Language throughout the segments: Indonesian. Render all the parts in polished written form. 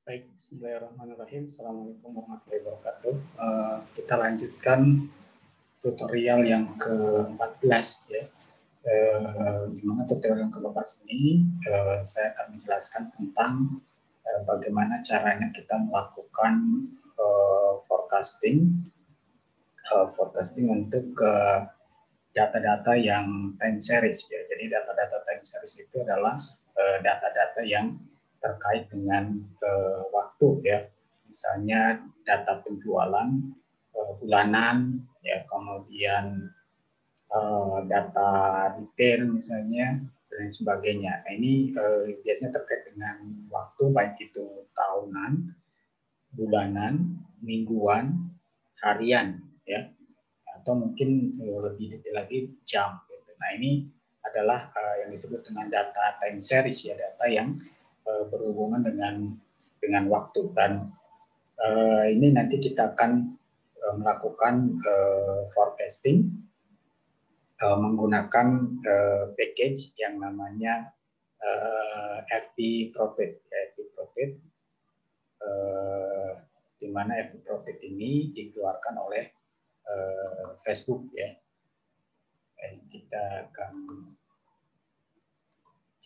Baik, bismillahirrahmanirrahim. Assalamualaikum warahmatullahi wabarakatuh. Kita lanjutkan tutorial yang ke-14 ya. Di mana tutorial yang ke-14 ini saya akan menjelaskan tentang bagaimana caranya kita melakukan forecasting untuk data-data yang time series ya. Jadi data-data time series itu adalah data-data yang terkait dengan waktu ya, misalnya data penjualan bulanan ya, kemudian data retail misalnya dan sebagainya. Nah, ini biasanya terkait dengan waktu, baik itu tahunan, bulanan, mingguan, harian ya, atau mungkin lebih detail lagi jam gitu. Nah, ini adalah yang disebut dengan data time series ya, data yang berhubungan dengan waktu. Dan ini nanti kita akan melakukan forecasting menggunakan package yang namanya FP Profit. FP Profit di mana FP Profit ini dikeluarkan oleh Facebook ya. Kita akan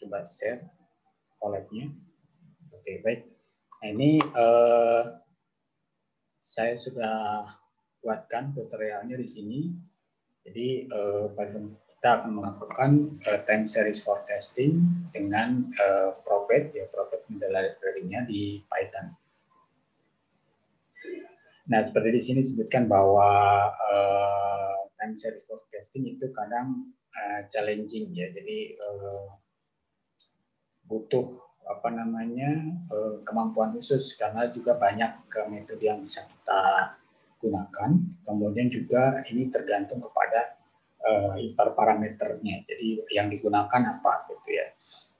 coba share collab-nya. Oke, baik. Nah, ini saya sudah buatkan tutorialnya di sini. Jadi kita akan melakukan time series forecasting dengan Prophet ya, Prophet model library-nya di Python. Nah, seperti di sini disebutkan bahwa time series forecasting itu kadang challenging ya. Jadi butuh kemampuan khusus karena juga banyak metode yang bisa kita gunakan. Kemudian juga ini tergantung kepada hiperparameternya. Jadi yang digunakan apa gitu ya.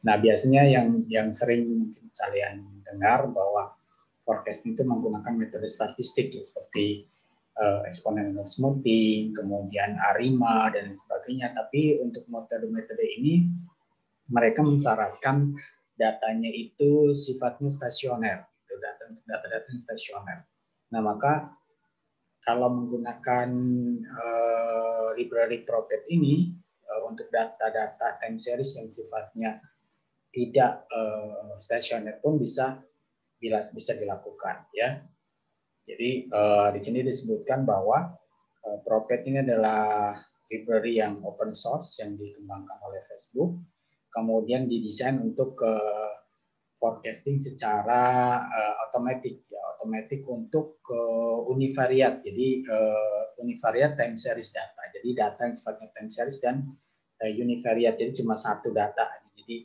Nah, biasanya yang sering mungkin kalian dengar bahwa forecasting itu menggunakan metode statistik ya, seperti exponential smoothing, kemudian ARIMA dan sebagainya. Tapi untuk metode-metode ini mereka mensyaratkan datanya itu sifatnya stasioner, data-data stasioner. Nah, maka kalau menggunakan library Prophet ini untuk data-data time series yang sifatnya tidak stasioner pun bisa dilakukan ya. Jadi di sini disebutkan bahwa Prophet ini adalah library yang open source yang dikembangkan oleh Facebook. Kemudian didesain untuk forecasting secara otomatis untuk univariate. Jadi univariate time series data. Jadi data yang sifatnya time series dan univariate. Jadi cuma satu data. Jadi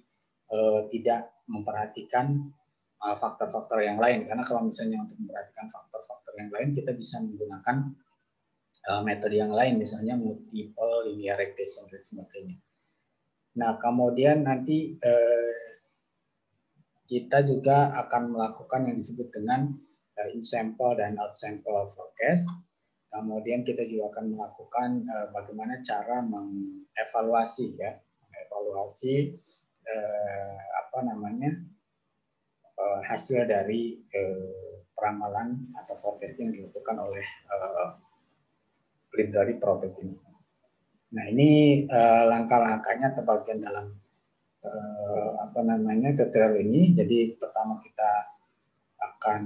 tidak memperhatikan faktor-faktor yang lain. Karena kalau misalnya untuk memperhatikan faktor-faktor yang lain, kita bisa menggunakan metode yang lain, misalnya multiple linear regression dan sebagainya. Nah, kemudian nanti kita juga akan melakukan yang disebut dengan in-sample dan out-sample forecast. Kemudian kita juga akan melakukan bagaimana cara mengevaluasi ya, hasil dari peramalan atau forecasting yang dilakukan oleh library Prophet ini. Nah, ini langkah-langkahnya terbagian dalam tutorial ini. Jadi pertama kita akan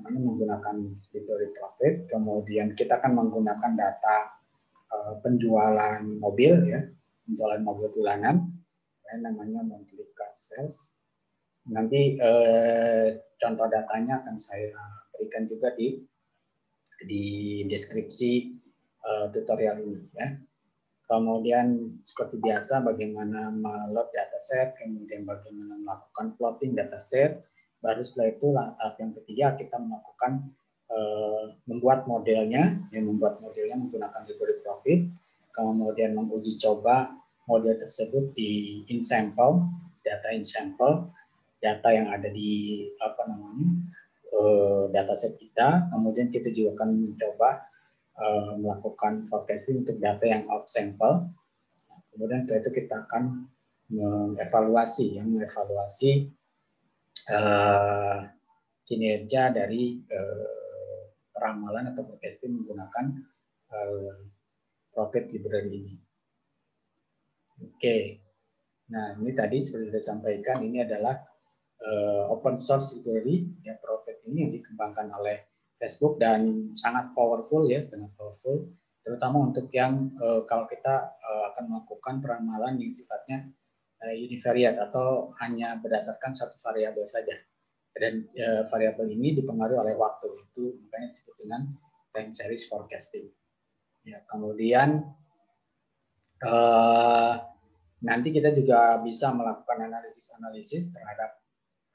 menggunakan library Prophet, kemudian kita akan menggunakan data penjualan mobil ya, penjualan mobil bulanan, namanya monthly car sales. Nanti contoh datanya akan saya berikan juga di deskripsi tutorial ini ya. Kemudian seperti biasa bagaimana meload dataset, kemudian bagaimana melakukan plotting dataset. Baru setelah itu tahap yang ketiga kita melakukan membuat modelnya menggunakan library Prophet. Kemudian menguji coba model tersebut di in-sample, data yang ada di dataset kita. Kemudian kita juga akan mencoba melakukan forecasting untuk data yang out sample. Kemudian setelah itu kita akan mengevaluasi kinerja dari peramalan atau forecasting menggunakan profit library ini. Oke, nah ini tadi seperti sudah disampaikan, ini adalah open source library ya, Profit ini yang dikembangkan oleh Facebook dan sangat powerful ya, sangat powerful, terutama untuk yang kalau kita akan melakukan peramalan yang sifatnya univariate atau hanya berdasarkan satu variabel saja, dan variabel ini dipengaruhi oleh waktu, itu makanya disebut dengan time series forecasting. Ya, kemudian nanti kita juga bisa melakukan analisis terhadap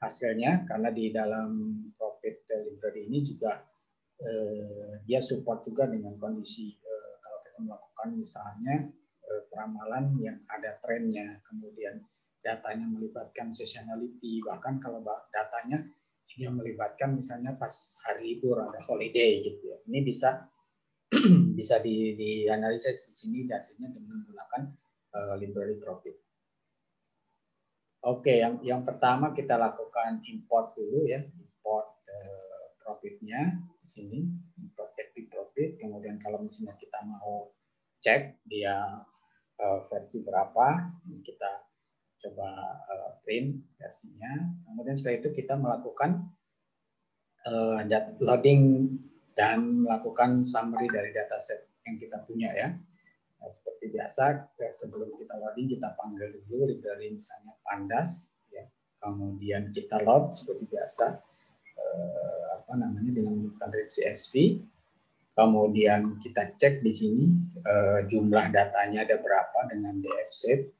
hasilnya, karena di dalam Profit library ini juga dia support juga dengan kondisi kalau kita melakukan misalnya peramalan yang ada trennya, kemudian datanya melibatkan seasonality, bahkan kalau datanya juga melibatkan misalnya pas hari libur, ada holiday gitu ya. Ini bisa bisa dianalisis di sini hasilnya dengan menggunakan library Profit. Oke, yang pertama kita lakukan import dulu ya, import profitnya di sini, import active profit. Kemudian kalau misalnya kita mau cek dia versi berapa, kita coba print versinya. Kemudian setelah itu kita melakukan loading dan melakukan summary dari dataset yang kita punya ya. Nah, seperti biasa, sebelum kita loading kita panggil dulu library misalnya pandas, ya. Kemudian kita load seperti biasa, dengan menggunakan read CSV. Kemudian kita cek di sini jumlah datanya ada berapa dengan dfshape.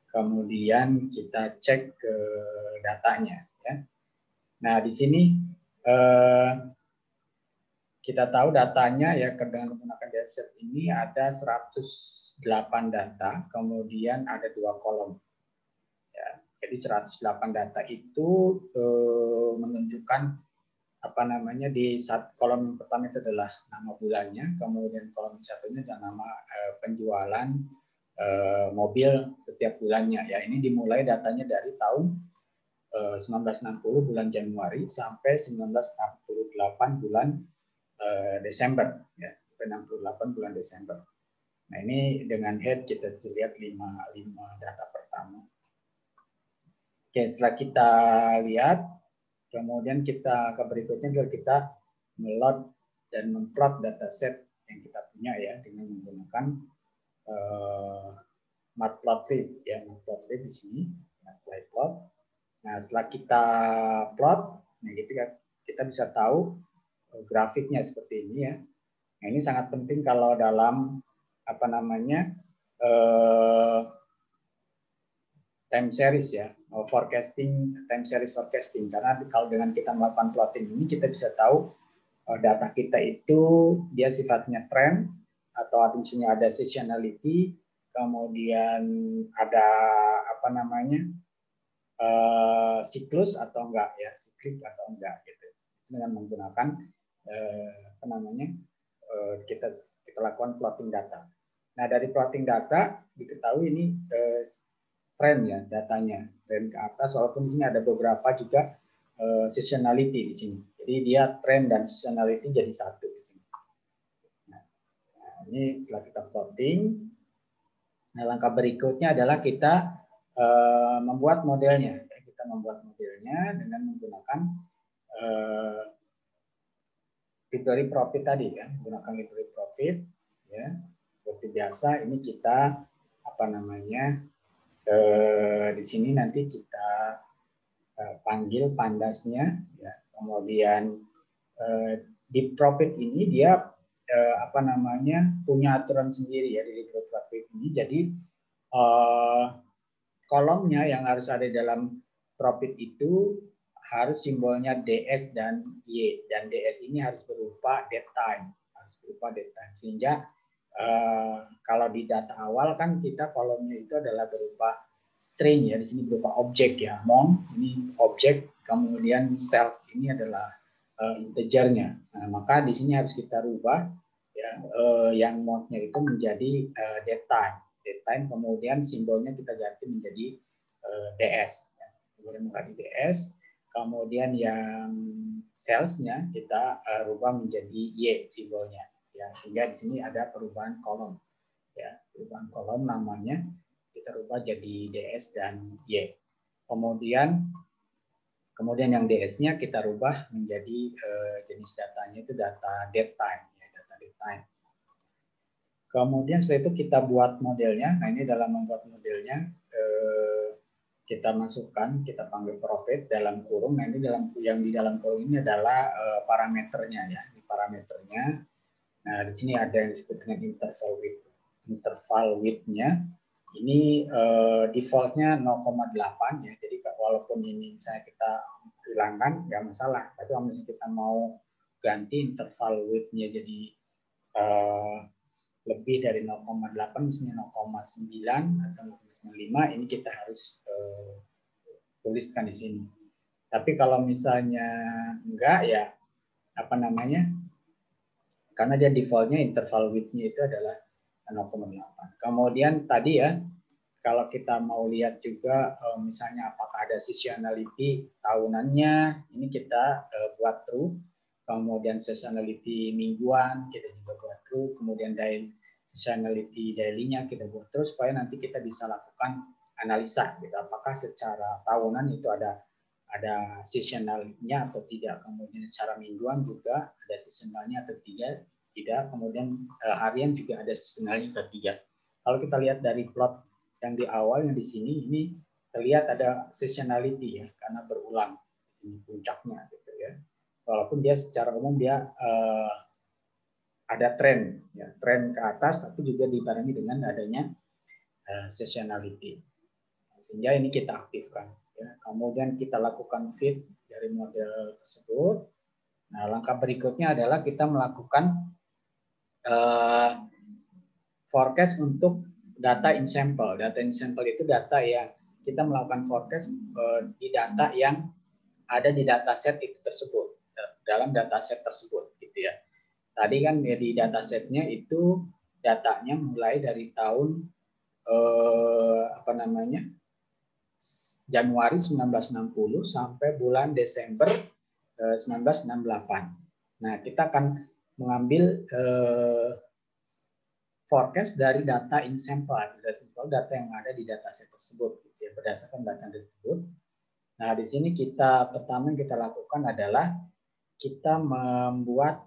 Kemudian kita cek ke datanya, ya. Nah di sini kita tahu datanya ya dengan menggunakan dfshape ini ada 108 data, kemudian ada 2 kolom. Ya, jadi 108 data itu menunjukkan di kolom yang pertama itu adalah nama bulannya, kemudian kolom satunya adalah nama penjualan mobil setiap bulannya. Ya, ini dimulai datanya dari tahun 1960 bulan Januari sampai 1968 bulan Desember, ya, sampai 68 bulan Desember. Nah, ini dengan head kita lihat 5 data pertama. Oke, setelah kita lihat, kemudian kita ke berikutnya adalah kita meload dan memplot dataset yang kita punya ya dengan menggunakan matplotlib ya, matplotlib di sini, matplotlib. Nah, setelah kita plot, nah gitu kan kita bisa tahu grafiknya seperti ini ya. Nah, ini sangat penting kalau dalam time series ya, forecasting, time series forecasting, karena kalau dengan kita melakukan plotting ini kita bisa tahu data kita itu dia sifatnya trend atau misalnya ada seasonality, kemudian ada siklus atau enggak ya, siklik atau enggak gitu, dengan menggunakan kita lakukan plotting data. Nah, dari plotting data diketahui ini tren ya datanya, tren ke atas, walaupun di sini ada beberapa juga seasonality di sini. Jadi dia tren dan seasonality jadi satu di sini. Nah, ini setelah kita plotting, nah langkah berikutnya adalah kita membuat modelnya. Kita membuat modelnya dengan menggunakan library Profit tadi kan, menggunakan library Profit ya. Seperti biasa ini kita di sini nanti kita panggil pandasnya ya. Kemudian di Profit ini dia punya aturan sendiri ya di library Profit ini. Jadi kolomnya yang harus ada dalam Profit itu harus simbolnya DS dan Y, dan DS ini harus berupa date time, sehingga kalau di data awal kan kita kolomnya itu adalah berupa string ya, di sini berupa objek ya, mount ini objek, kemudian cells ini adalah integernya. Nah, maka di sini harus kita rubah ya, yang mount-nya itu menjadi date time, kemudian simbolnya kita ganti menjadi DS. Kemudian mengganti DS, Kemudian yang salesnya kita rubah menjadi Y simbolnya, ya, sehingga di sini ada perubahan kolom, ya, perubahan kolom namanya kita rubah jadi DS dan Y. Kemudian yang DS-nya kita rubah menjadi jenis datanya itu data date time, ya, data date time. Kemudian setelah itu kita buat modelnya. Nah, ini dalam membuat modelnya kita masukkan, kita panggil profit dalam kurung. Nah, ini yang di dalam kurung ini adalah parameternya, ya. Di parameternya. Nah, di sini ada yang disebut dengan interval width-nya. Ini default-nya 0,8, ya. Jadi walaupun ini misalnya kita hilangkan, nggak masalah. Tapi kalau misalnya kita mau ganti interval width-nya jadi lebih dari 0,8, misalnya 0,9 atau 0,5, ini kita harus tuliskan di sini. Tapi kalau misalnya enggak, ya apa namanya, karena dia defaultnya interval width-nya itu adalah 0,8. Kemudian tadi, ya, kalau kita mau lihat juga misalnya apakah ada seasonality tahunannya, ini kita buat true. Kemudian seasonality mingguan kita juga buat true. Kemudian seasonality daily-nya kita buat terus supaya nanti kita bisa lakukan analisa, gitu, apakah secara tahunan itu ada seasonalnya atau tidak. Kemudian secara mingguan juga ada seasonalnya atau tidak. Kemudian harian juga ada seasonalnya atau tidak. Kalau kita lihat dari plot yang di awal, yang di sini, ini terlihat ada seasonality, ya, karena berulang di sini puncaknya, gitu, ya. Walaupun dia secara umum dia ada tren, ya, tren ke atas, tapi juga dibarengi dengan adanya seasonality. Sehingga ini kita aktifkan, ya. Kemudian kita lakukan fit dari model tersebut. Nah, langkah berikutnya adalah kita melakukan forecast untuk data in sample. Data in sample itu data yang kita melakukan forecast di data yang ada di dataset itu tersebut, dalam dataset tersebut, gitu, ya. Tadi kan ya, di datasetnya itu datanya mulai dari tahun Januari 1960 sampai bulan Desember 1968. Nah, kita akan mengambil forecast dari data in sample, data yang ada di dataset tersebut, gitu, ya, berdasarkan data tersebut. Nah, di sini pertama yang kita lakukan adalah kita membuat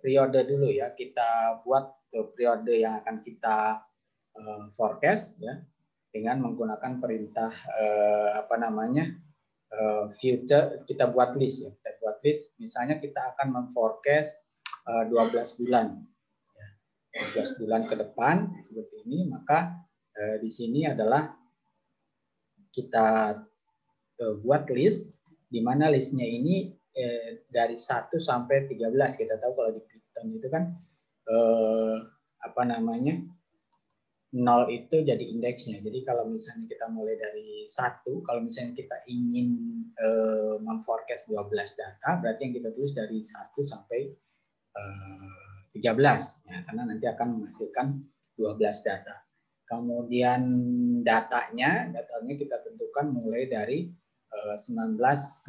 periode dulu, ya. Kita buat periode yang akan kita forecast, ya, dengan menggunakan perintah future. Kita buat list, ya. Kita buat list. Misalnya kita akan memforecast 12 bulan. 12 bulan ke depan seperti ini, maka di sini adalah kita buat list, di mana listnya ini dari 1 sampai 13. Kita tahu kalau di Python itu kan 0 itu jadi indeksnya. Jadi kalau misalnya kita mulai dari 1, kalau misalnya kita ingin memforecast 12 data, berarti yang kita tulis dari 1 sampai 13, ya, karena nanti akan menghasilkan 12 data. Kemudian datanya kita tentukan mulai dari 1968,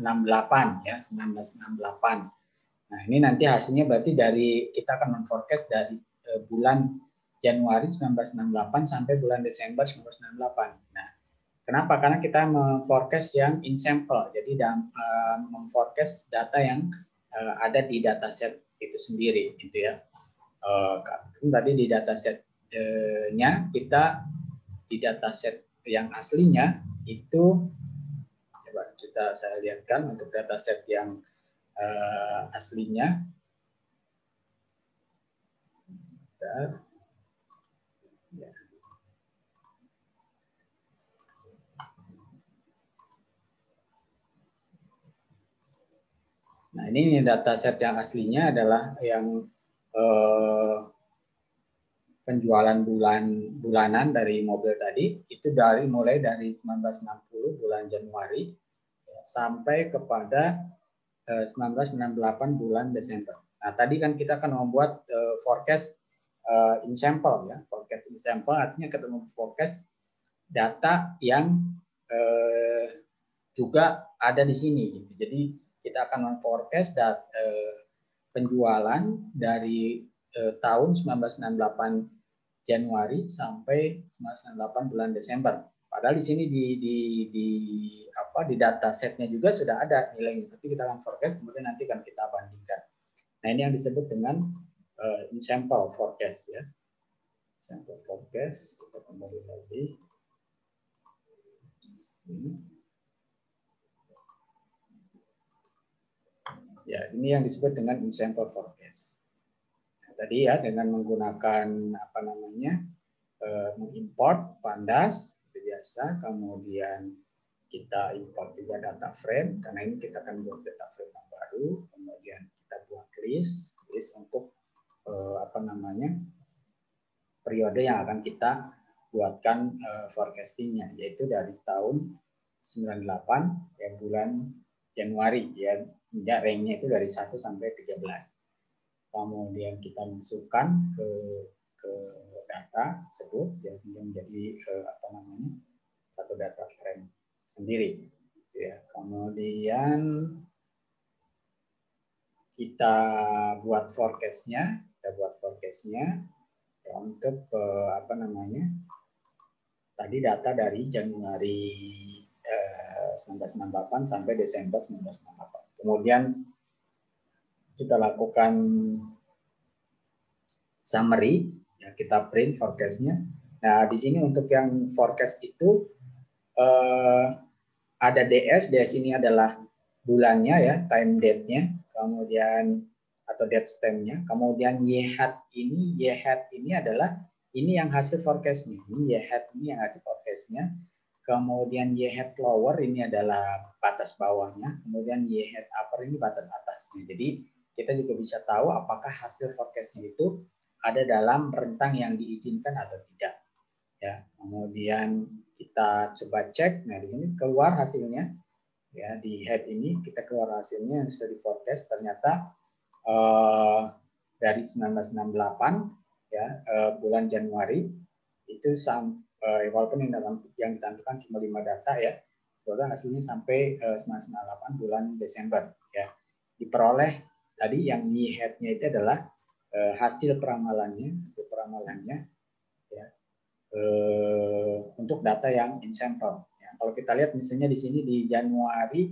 ya, 1968. Nah, ini nanti hasilnya berarti kita akan memforecast dari bulan Januari 1968 sampai bulan Desember 1968. Nah, kenapa? Karena kita memforecast yang in sample, jadi memforecast data yang ada di dataset itu sendiri, gitu, ya. Tadi di datasetnya di dataset yang aslinya itu, coba saya lihatkan untuk dataset yang aslinya. Nah, ini dataset yang aslinya adalah yang penjualan bulanan dari mobil tadi, itu mulai dari 1960 bulan Januari sampai kepada 1968 bulan Desember. Nah, tadi kan kita akan membuat forecast in sample, ya. Forecast in sample artinya kita memforecast data yang juga ada di sini. Gitu. Jadi kita akan forecast penjualan dari tahun 1968 Januari sampai 1968 bulan Desember. Padahal di sini di data setnya juga sudah ada nilainya, tapi kita akan forecast kemudian nanti akan kita bandingkan. Nah ini yang disebut dengan in sample forecast ya. Sample forecast kita kembali lagi. Ya ini yang disebut dengan in sample forecast. Nah, tadi ya dengan menggunakan mengimport pandas biasa, kemudian kita import juga data frame, karena ini kita akan buat data frame yang baru, kemudian kita buat list untuk periode yang akan kita buatkan forecastingnya, yaitu dari tahun 98 ya bulan Januari ya, range-nya itu dari 1 sampai 13. Kemudian kita masukkan ke data tersebut ya, menjadi satu data frame sendiri ya. Kemudian kita buat forecast-nya ya, untuk tadi data dari Januari 1998 sampai Desember 1998. Kemudian kita lakukan summary ya, kita print forecast-nya. Nah, di sini untuk yang forecast itu ada DS ini adalah bulannya ya, time date-nya, kemudian atau date stamp-nya, kemudian YHAT ini adalah ini yang hasil forecast-nya, ini YHAT ini yang hasil forecast-nya, kemudian YHAT lower ini adalah batas bawahnya, kemudian YHAT upper ini batas atasnya. Jadi kita juga bisa tahu apakah hasil forecast-nya itu ada dalam rentang yang diizinkan atau tidak. Ya, kemudian kita coba cek, nah di sini keluar hasilnya, ya di head ini kita keluar hasilnya yang sudah di forecast, ternyata dari 1968 ya bulan Januari itu walaupun yang ditampilkan cuma 5 data ya, sebetulnya hasilnya sampai 1998 bulan Desember ya, diperoleh tadi yang Y-head-nya itu adalah hasil peramalannya ya, untuk data yang in sample. Ya, kalau kita lihat misalnya di sini di Januari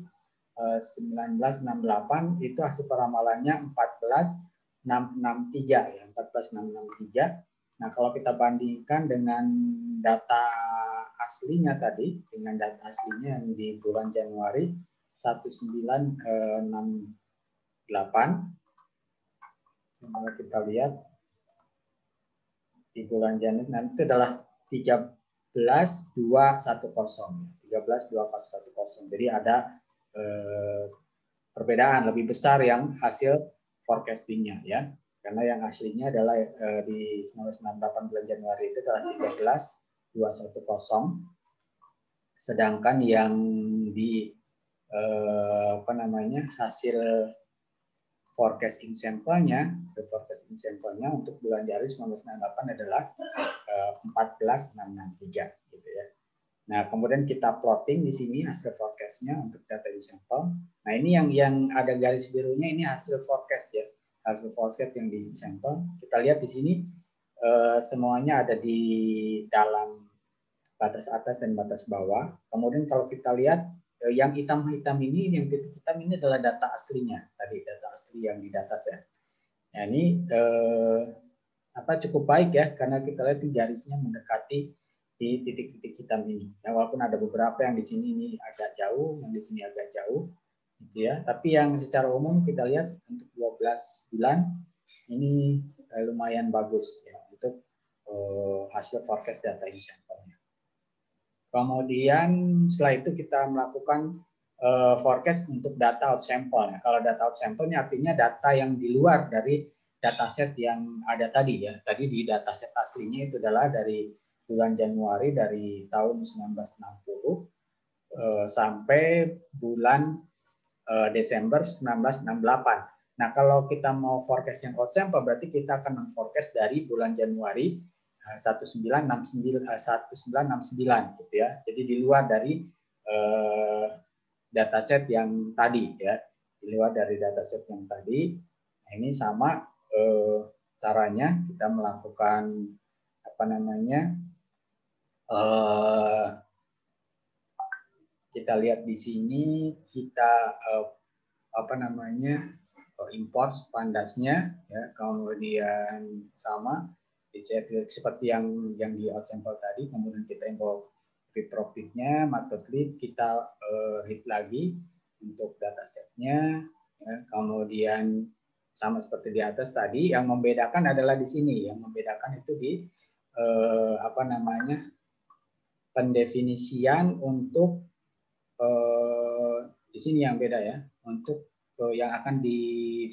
1968 itu hasil peramalannya 14.663 ya, 14.663. Nah, kalau kita bandingkan dengan data aslinya tadi, dengan data aslinya yang di bulan Januari 1968, kalau kita lihat di bulan Januari nanti itu adalah 13.210. Jadi ada perbedaan lebih besar yang hasil forecastingnya ya. Karena yang aslinya adalah di 1968 bulan Januari itu adalah 13.210. Sedangkan yang di hasil forecasting sampelnya untuk bulan Januari 1998 adalah 14.663 gitu ya. Nah, kemudian kita plotting di sini hasil forecast-nya untuk data di sampel. Nah, ini yang ada garis birunya ini hasil forecast ya. Hasil forecast yang di sampel. Kita lihat di sini semuanya ada di dalam batas atas dan batas bawah. Kemudian kalau kita lihat yang hitam-hitam ini, yang titik hitam ini adalah data aslinya. Tadi data asli yang di dataset. Nah, ini cukup baik ya, karena kita lihat garisnya mendekati di titik-titik hitam ini. Ya, walaupun ada beberapa yang di sini ini agak jauh, yang di sini agak jauh, gitu ya. Tapi yang secara umum kita lihat untuk 12 bulan ini lumayan bagus ya untuk hasil forecast data in sampelnya. Kemudian setelah itu kita melakukan forecast untuk data out sample. Nah, kalau data out sample-nya artinya data yang di luar dari dataset yang ada tadi ya. Tadi di dataset aslinya itu adalah dari bulan Januari dari tahun 1960 sampai bulan Desember 1968. Nah, kalau kita mau forecast yang out sample berarti kita akan meng-forecast dari bulan Januari 1969 gitu ya. Jadi di luar dari dataset yang tadi ya, di luar dari dataset yang tadi. Nah, ini sama caranya kita melakukan apa namanya, kita lihat di sini, kita apa namanya, import pandasnya ya, kemudian sama seperti yang di outsample tadi, kemudian kita import read profitnya, matplotlib kita read lagi untuk datasetnya ya, kemudian sama seperti di atas tadi. Yang membedakan adalah di sini, yang membedakan itu di apa namanya, pendefinisian untuk di sini yang beda ya, untuk yang akan di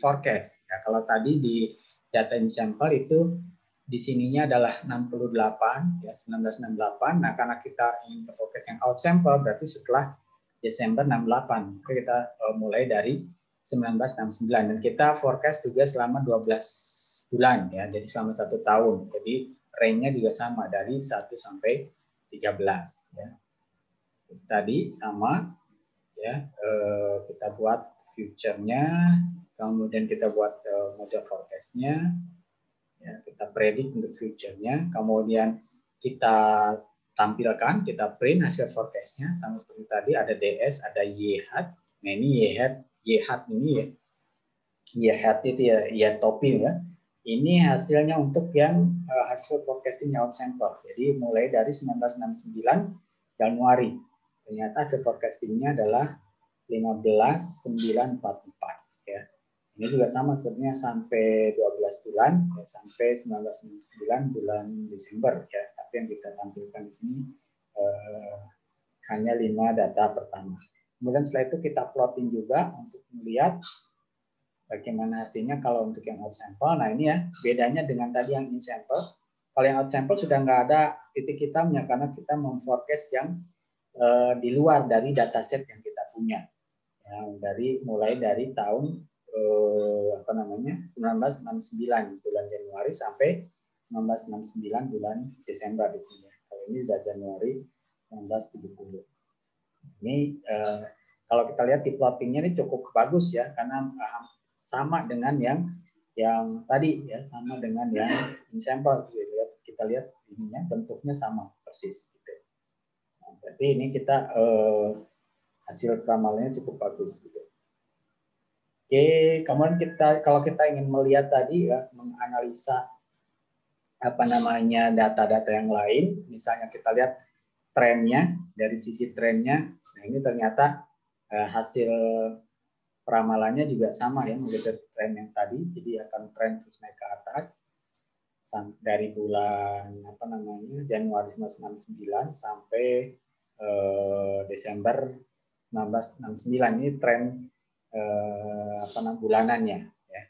forecast. Ya, kalau tadi di data in sample itu di sininya adalah 68 ya, 1968. Nah, karena kita ingin forecast yang out sample berarti setelah Desember 68. Maka kita mulai dari 1969 dan kita forecast juga selama 12 bulan ya. Jadi selama 1 tahun. Jadi range-nya juga sama dari 1 sampai 13 ya. Tadi sama ya, kita buat future-nya, kemudian kita buat model forecast-nya, ya, kita predik untuk future-nya, kemudian kita tampilkan, kita print hasil forecast-nya sama seperti tadi, ada DS, ada YH. Nah, ini YH ini ya, YH itu ya topi ya. Ini hasilnya untuk yang hasil forecasting out sample. Jadi mulai dari 1969 Januari. Ternyata hasil forecastingnya adalah 15.944 ya. Ini juga sama sebenarnya sampai 12 bulan ya, sampai 1969 bulan Desember ya. Tapi yang kita tampilkan di sini hanya 5 data pertama. Kemudian setelah itu kita plotting juga untuk melihat bagaimana hasilnya kalau untuk yang out sample. Nah, ini ya bedanya dengan tadi yang in sample. Kalau yang out sample sudah nggak ada titik hitamnya karena kita memforecast yang di luar dari dataset yang kita punya. Ya, mulai dari tahun apa namanya 1969 bulan Januari sampai 1969 bulan Desember di sini. Kalau ini sudah Januari 1970. Ini kalau kita lihat di plottingnya ini cukup bagus ya, karena sama dengan yang tadi ya, sama dengan yang in sample. Kita lihat ininya bentuknya sama persis. Gitu. Nah, berarti ini kita hasil ramalannya cukup bagus. Gitu. Oke, kemudian kalau kita ingin melihat tadi ya, menganalisa apa namanya data-data yang lain, misalnya kita lihat trennya, dari sisi trennya, nah ini ternyata hasil peramalannya juga sama ya, mengikuti tren yang tadi, jadi akan tren terus naik ke atas dari bulan apa namanya Januari 1969 sampai Desember 1969. Ini tren apa namanya bulanannya ya.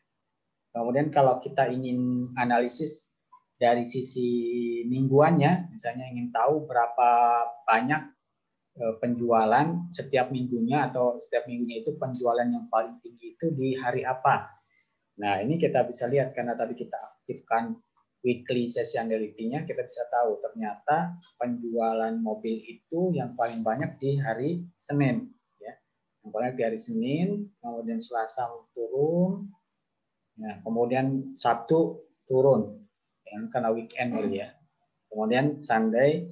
Kemudian kalau kita ingin analisis dari sisi mingguannya, misalnya ingin tahu berapa banyak penjualan setiap minggunya atau setiap minggunya itu penjualan yang paling tinggi itu di hari apa. Nah, ini kita bisa lihat karena tadi kita aktifkan weekly seasonality-nya, kita bisa tahu ternyata penjualan mobil itu yang paling banyak di hari Senin. Yang paling di hari Senin, kemudian Selasa turun, nah, kemudian Sabtu turun, ya, karena weekend ya. Kemudian Sunday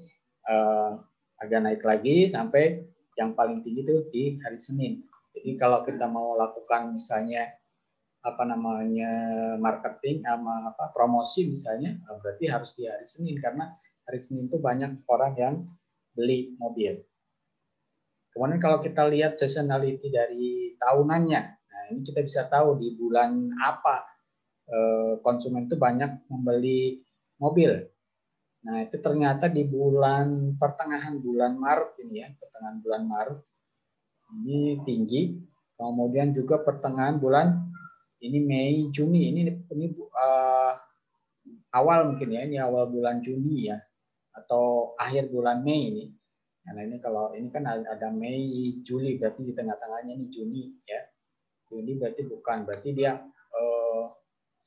agak naik lagi sampai yang paling tinggi itu di hari Senin. Jadi kalau kita mau lakukan misalnya apa namanya marketing sama promosi misalnya, berarti harus di hari Senin karena hari Senin itu banyak orang yang beli mobil. Kemudian kalau kita lihat seasonality dari tahunannya, nah ini kita bisa tahu di bulan apa konsumen itu banyak membeli mobil. Nah itu ternyata di bulan pertengahan bulan Maret ini ya, pertengahan bulan Maret ini tinggi. Kemudian juga pertengahan bulan ini Mei, Juni ini awal mungkin ya, ini awal bulan Juni ya, atau akhir bulan Mei ini. Nah ini kalau ini kan ada Mei, Juli, berarti di tengah-tengahnya ini Juni ya. Juni berarti bukan, berarti dia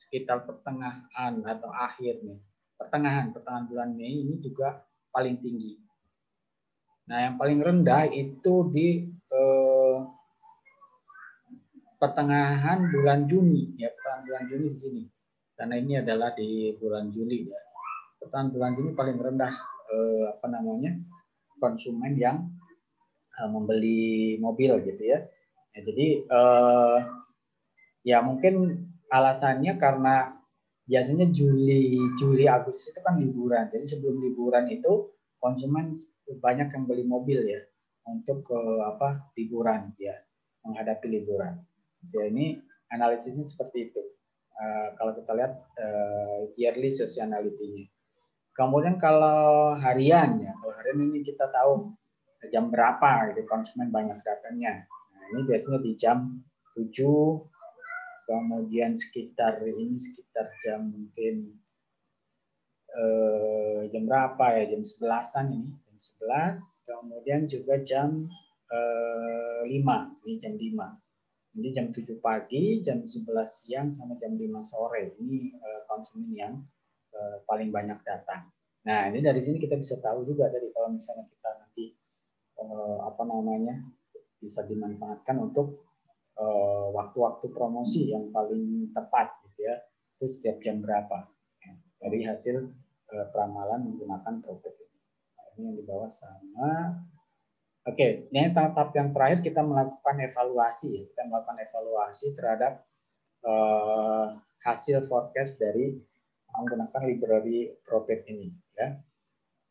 sekitar pertengahan atau akhir nih. Pertengahan bulan Mei ini juga paling tinggi. Nah yang paling rendah itu di pertengahan bulan Juni ya, pertengahan bulan Juni di sini. Karena ini adalah di bulan Juli ya. Pertengahan bulan Juni paling rendah konsumen yang membeli mobil gitu ya. Jadi ya mungkin alasannya karena biasanya Juli Agustus itu kan liburan. Jadi sebelum liburan itu konsumen banyak yang beli mobil ya untuk liburan ya, menghadapi liburan. Ya, ini analisisnya seperti itu. Kalau kita lihat yearly seasonality-nya. Kemudian kalau harian ya, kalau harian ini kita tahu jam berapa gitu konsumen banyak datangnya. Nah, ini biasanya di jam 7, kemudian sekitar jam mungkin jam berapa ya, jam 11-an ini, jam 11, kemudian juga jam 5, ini jam 5. Jadi jam 7 pagi, jam 11 siang, sama jam 5 sore. Ini konsumen yang paling banyak datang. Nah, ini dari sini kita bisa tahu juga dari kalau misalnya kita nanti bisa dimanfaatkan untuk waktu-waktu promosi yang paling tepat gitu ya. Itu setiap jam berapa. Dari hasil peramalan menggunakan profit. Nah, ini yang di bawah sama. Oke, ini tahap yang terakhir kita melakukan evaluasi. Kita melakukan evaluasi terhadap hasil forecast dari menggunakan library profit ini. Ya.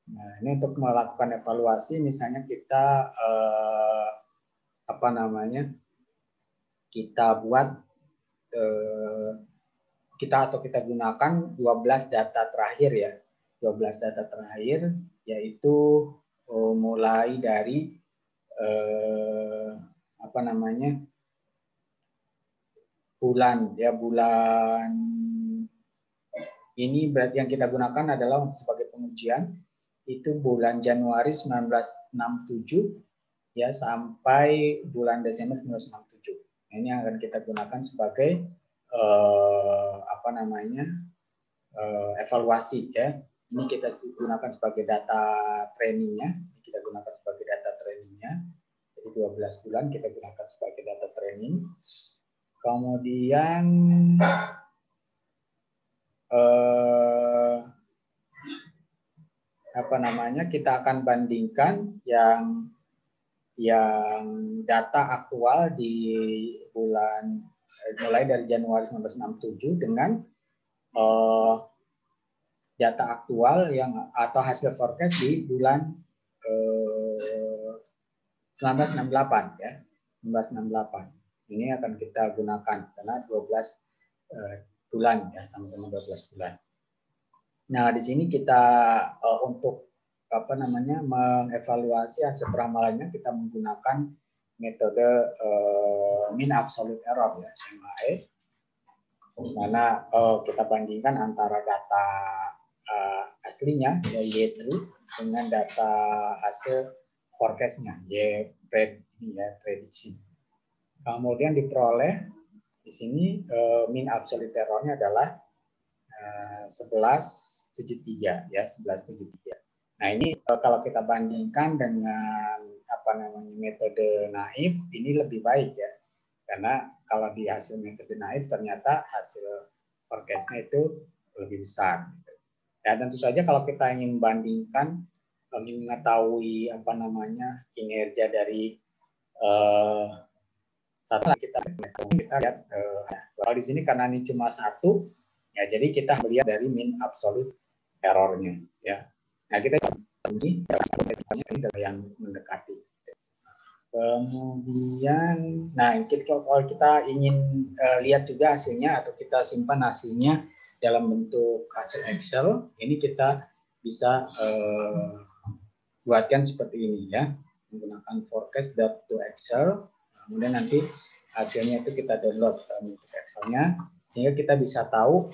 Nah, ini untuk melakukan evaluasi, misalnya kita kita buat kita gunakan 12 data terakhir ya. 12 data terakhir yaitu mulai dari bulan ini berarti yang kita gunakan adalah sebagai pengujian itu bulan Januari 1967 ya sampai bulan Desember 1967. Nah, ini yang akan kita gunakan sebagai evaluasi ya. Ini kita gunakan sebagai data trainingnya. Kita gunakan sebagai data trainingnya. Jadi 12 bulan kita gunakan sebagai data training. Kemudian kita akan bandingkan yang data aktual di bulan mulai dari Januari 1967 dengan data aktual atau hasil forecast di bulan 1968 ya. 1968. Ini akan kita gunakan karena 12 bulan ya, sama-sama 12 bulan. Nah, di sini kita untuk mengevaluasi hasil peramalannya kita menggunakan metode mean absolute error ya, MAE. Di mana kita bandingkan antara data aslinya ya Y3 dengan data hasil forecast-nya Y prediction. Kemudian diperoleh di sini mean absolute error-nya adalah 1173 ya, 1173. Nah, ini kalau kita bandingkan dengan metode naif ini lebih baik ya. Karena kalau di hasil metode naif ternyata hasil forecast-nya itu lebih besar. Ya, tentu saja kalau kita ingin membandingkan, ingin mengetahui kinerja dari satu kita lihat kalau di sini karena ini cuma satu ya, jadi kita melihat dari mean absolute error-nya ya. Nah, kita ini adalah yang mendekati. Kemudian, kalau kita ingin lihat juga hasilnya atau kita simpan hasilnya dalam bentuk hasil Excel, ini kita bisa buatkan seperti ini ya, menggunakan forecast.to Excel. Kemudian nanti hasilnya itu kita download dalam bentuk Excel-nya, sehingga kita bisa tahu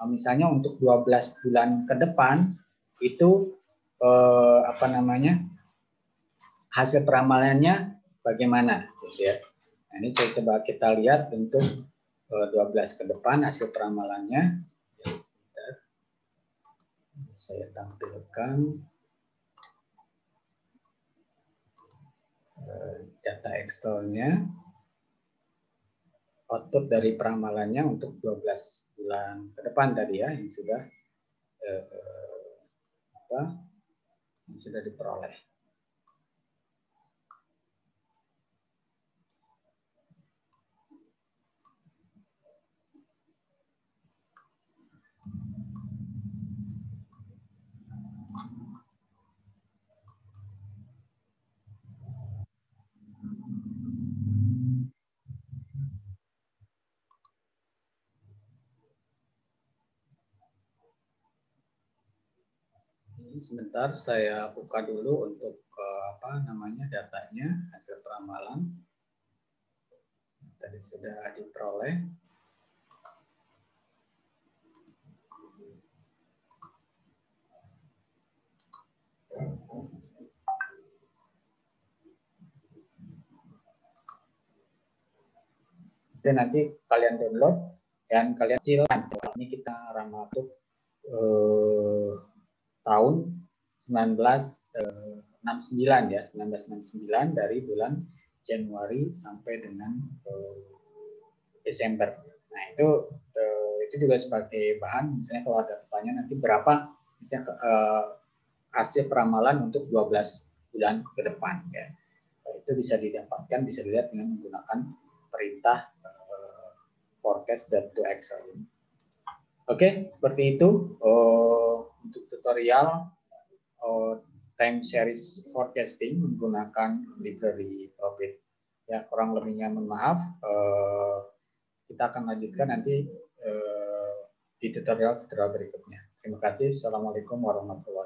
misalnya untuk 12 bulan ke depan itu hasil peramalannya bagaimana gitu ya. Nah, ini coba kita lihat untuk 12 ke depan hasil peramalannya. Saya tampilkan data Excel-nya. output dari peramalannya untuk 12 bulan ke depan tadi ya, yang sudah yang sudah diperoleh. Sebentar saya buka dulu untuk datanya, hasil peramalan tadi sudah diperoleh. Dan nanti kalian download dan kalian silakan. Ini kita ramal untuk tahun 1969 ya, 1969 dari bulan Januari sampai dengan Desember. Nah itu juga sebagai bahan, misalnya kalau ada pertanyaan nanti berapa misalnya, hasil peramalan untuk 12 bulan ke depan ya. Itu bisa didapatkan, bisa dilihat dengan menggunakan perintah forecast.toExcel. Oke, seperti itu untuk tutorial time series forecasting menggunakan library Profit. Ya, kurang lebihnya mohon maaf. Kita akan lanjutkan nanti di tutorial berikutnya. Terima kasih. Assalamualaikum warahmatullahi wabarakatuh.